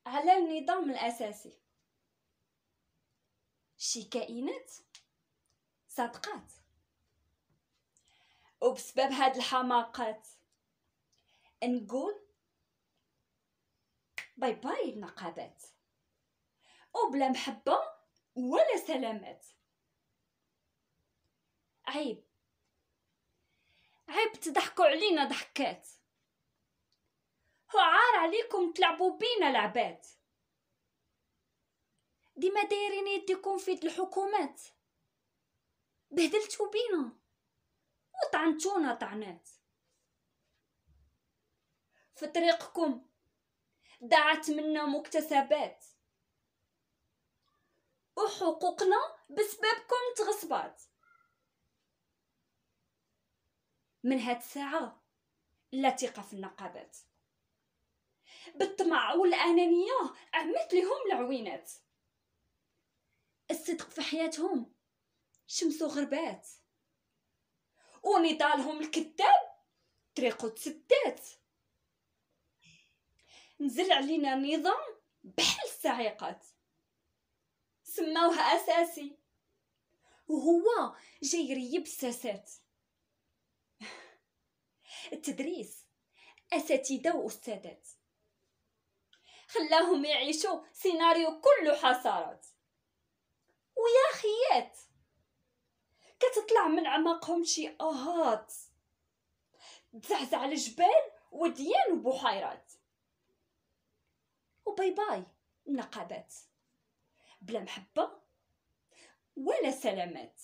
على النظام الأساسي. شي كائنات صادقات، وبسبب هاد الحماقات نقول باي باي النقابات، وبلا محبة ولا سلامات. عيب تضحكوا علينا ضحكات، وعار عليكم تلعبوا بينا لعبات. ديما دايرين يديكم في يد الحكومات، بهدلتوا بينا وطعنتونا طعنات. في طريقكم ضاعت منا مكتسبات، وحقوقنا بسببكم تغصبات. من هاد الساعة لا ثقة في النقابات، بالطمع والأنانية عمت لهم العوينات. الصدق في حياتهم شمسو غربات، ونضالهم الكذاب طريقو تسدات. نزل علينا نظام بحال الصاعقات، سماوه أساسي وهو جاي يريب الساسات. التدريس أساتذة وأستاذات، خلاهم يعيشوا سيناريو كله حصارات. ويا خيات كتطلع من عماقهم شي آهات، تزعزع الجبال وديان وبحيرات. وباي باي النقابات، بلا محبة ولا سلامات.